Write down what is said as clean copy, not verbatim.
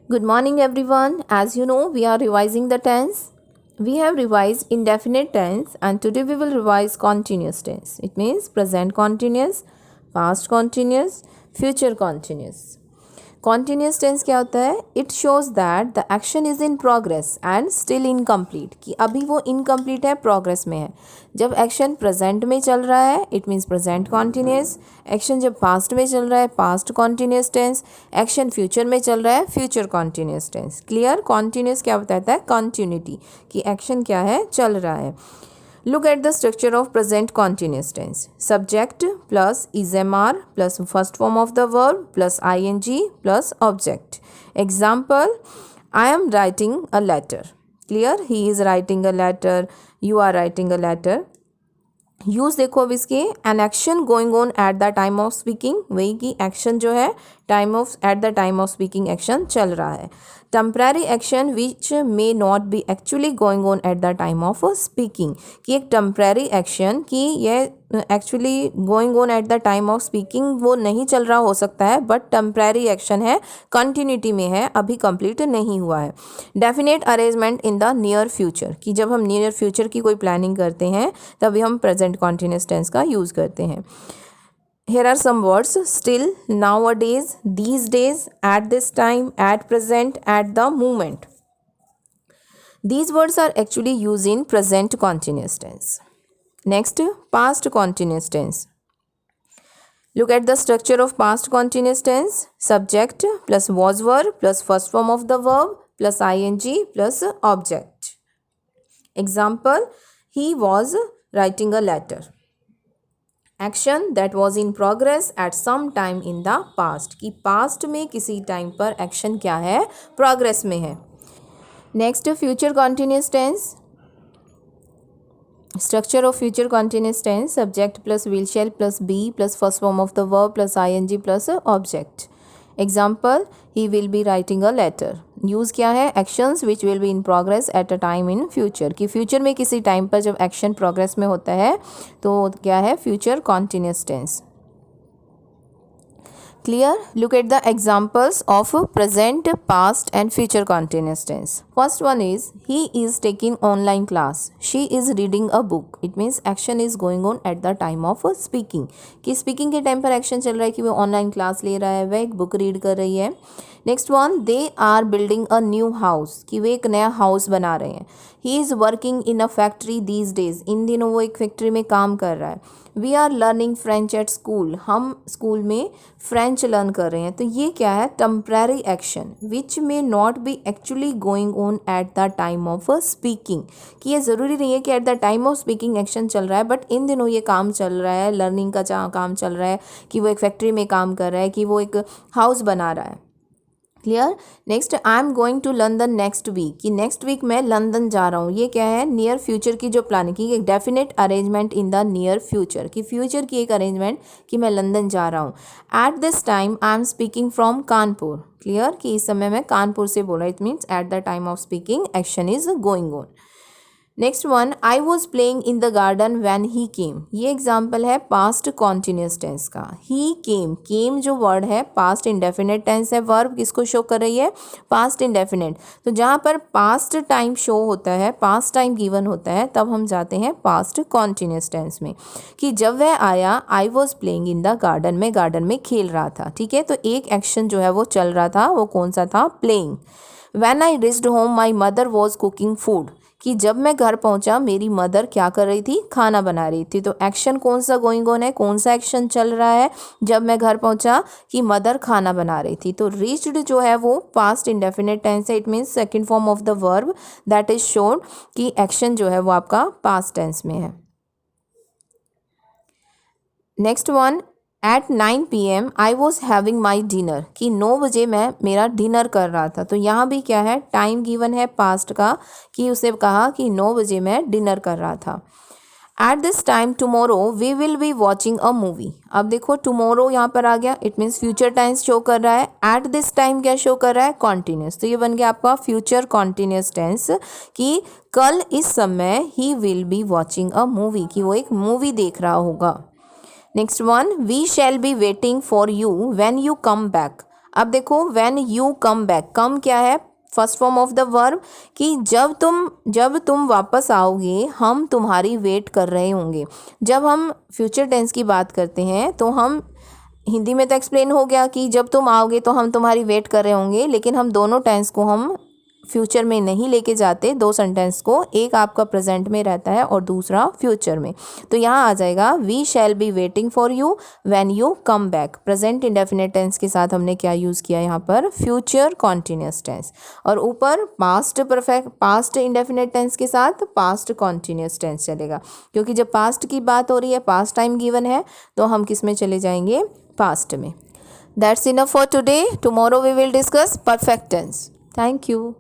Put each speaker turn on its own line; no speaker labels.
Good morning, everyone. As you know, we are revising the tense. We have revised indefinite tense, and today we will revise continuous tense. It means present continuous, past continuous, future continuous. Continuous tense क्या होता है? It shows that the action is in progress and still incomplete, कि अभी वो incomplete है, progress में है. जब एक्शन प्रेजेंट में चल रहा है it means present continuous. Action जब पास्ट में चल रहा है past continuous tense. Action future में चल रहा है future continuous tense. Clear? Continuous क्या बताता है? कंटिन्यूटी, कि एक्शन क्या है, चल रहा है. Look at the structure of present continuous tense. Subject plus is-am-are plus first form of the verb plus ing plus object. Example, I am writing a letter. Clear? He is writing a letter. You are writing a letter. Use देखो अब इसके, an action going on at the time of speaking, वही की action जो है eight the time of speaking action चल रहा है. Temporary action which may not be actually going on at the time of speaking, कि एक टेम्परेरी एक्शन कि यह actually going on at the time of speaking वो नहीं चल रहा हो सकता है, बट टेम्परेरी एक्शन है, कंटिन्यूटी में है, अभी कंप्लीट नहीं हुआ है. Definite arrangement in the near future, कि जब हम नियर फ्यूचर की कोई प्लानिंग करते हैं तभी हम प्रेजेंट कॉन्टिन्यूस टेंस का यूज़ करते हैं. Here are some words: still, nowadays, these days, at this time, at present, at the moment. These words are actually used in present continuous tense. Next, past continuous tense. Look at the structure of past continuous tense. Subject plus was verb plus first form of the verb plus ing plus object. Example, he was writing a letter. Action that was in progress at some time in the past, कि past में किसी time पर action क्या है, progress में है. Next, future continuous tense. Structure of future continuous tense. Subject plus will shall plus be plus first form of the verb plus ing plus object. Example, he will be writing a letter. Use क्या है? Actions which will be in progress at a time in future, कि future में किसी time पर जब action progress में होता है तो क्या है? Future continuous tense. Clear? Look at the examples of present, past and future continuous tense. First one is, he is taking online class. She is reading a book. It means action is going on at the time of speaking. कि speaking के time पर action चल रहा है कि वो online class ले रहा है, वह एक बुक रीड कर रही है. Next one, they are building a new house, कि वे एक नया हाउस बना रहे हैं. He is working in a factory these days, इन दिनों वो एक फैक्ट्री में काम कर रहा है. We are learning French at school, हम स्कूल में फ्रेंच लर्न कर रहे हैं. तो ये क्या है? Temporary action which may not be actually going on at the time of speaking, कि ये ज़रूरी नहीं है कि eight the time of speaking action चल रहा है, बट इन दिनों ये काम चल रहा है, लर्निंग का काम चल रहा है, कि वो एक फैक्ट्री में काम कर रहा है, कि वो एक हाउस बना रहा है. Clear? Next, I am going to London next week, कि नेक्स्ट वीक मैं लंदन जा रहा हूँ. ये क्या है? नियर फ्यूचर की जो प्लानिंग की, एक definite arrangement in the near future, कि फ्यूचर की एक अरेंजमेंट कि मैं लंदन जा रहा हूँ. At this time I am speaking from Kanpur. Clear? कि इस समय मैं कानपुर से बोल रहा हूँ. It means at the time of speaking action is going on. Next one, I was playing in the garden when he came. ये एग्जाम्पल है पास्ट कॉन्टीन्यूस टेंस का. ही केम, केम जो वर्ड है पास्ट इंडेफिनेट टेंस है. वर्ब किसको show कर रही है? Past indefinite. तो जहाँ पर पास्ट टाइम शो होता है, पास्ट टाइम गिवन होता है, तब हम जाते हैं पास्ट कॉन्टीन्यूस टेंस में, कि जब वह आया, आई was playing in the garden, में गार्डन में खेल रहा था. ठीक है, तो एक एक्शन जो है वो चल रहा था, वो कौन सा था? Playing. When I reached home my mother was cooking food, कि जब मैं घर पहुंचा मेरी मदर क्या कर रही थी? खाना बना रही थी. तो एक्शन कौन सा गोइंग ऑन है? कौन सा एक्शन चल रहा है जब मैं घर पहुंचा? कि मदर खाना बना रही थी. तो रीच्ड जो है वो पास्ट इंडेफिनेट टेंस है. It means second form of the verb that is shown, कि एक्शन जो है वो आपका पास्ट टेंस में है. Next one, at 9 PM I was having my dinner, कि 9 बजे मैं मेरा डिनर कर रहा था. तो यहाँ भी क्या है? टाइम गिवन है पास्ट का, कि उसे कहा कि 9 बजे मैं डिनर कर रहा था. At this time tomorrow we will be watching a movie. अब देखो टुमारो यहाँ पर आ गया. It means future times show कर रहा है. एट दिस टाइम क्या शो कर रहा है? कॉन्टीन्यूस. तो ये बन गया आपका फ्यूचर कॉन्टीन्यूस टेंस, कि कल इस समय he will be watching a movie, कि वो एक मूवी देख रहा होगा. Next one, we shall be waiting for you when you come back. अब देखो when you come back, come क्या है, first form of the verb, कि जब तुम वापस आओगे हम तुम्हारी वेट कर रहे होंगे। जब हम फ्यूचर टेंस की बात करते हैं तो हम हिंदी में तो एक्सप्लेन हो गया कि जब तुम आओगे तो हम तुम्हारी वेट कर रहे होंगे, लेकिन हम दोनों टेंस को हम फ्यूचर में नहीं लेके जाते, दो सेंटेंस को, एक आपका प्रेजेंट में रहता है और दूसरा फ्यूचर में। तो यहाँ आ जाएगा we shall be waiting for you when you come back. Present indefinite tense के साथ हमने क्या यूज़ किया यहाँ पर, फ्यूचर कॉन्टिन्यूस टेंस, और ऊपर past perfect, past indefinite tense के साथ पास्ट कॉन्टिन्यूस टेंस चलेगा, क्योंकि जब पास्ट की बात हो रही है, पास्ट टाइम गिवन है, तो हम किस में चले जाएंगे, पास्ट में। That's enough for today. Tomorrow we will discuss perfect tense. Thank you.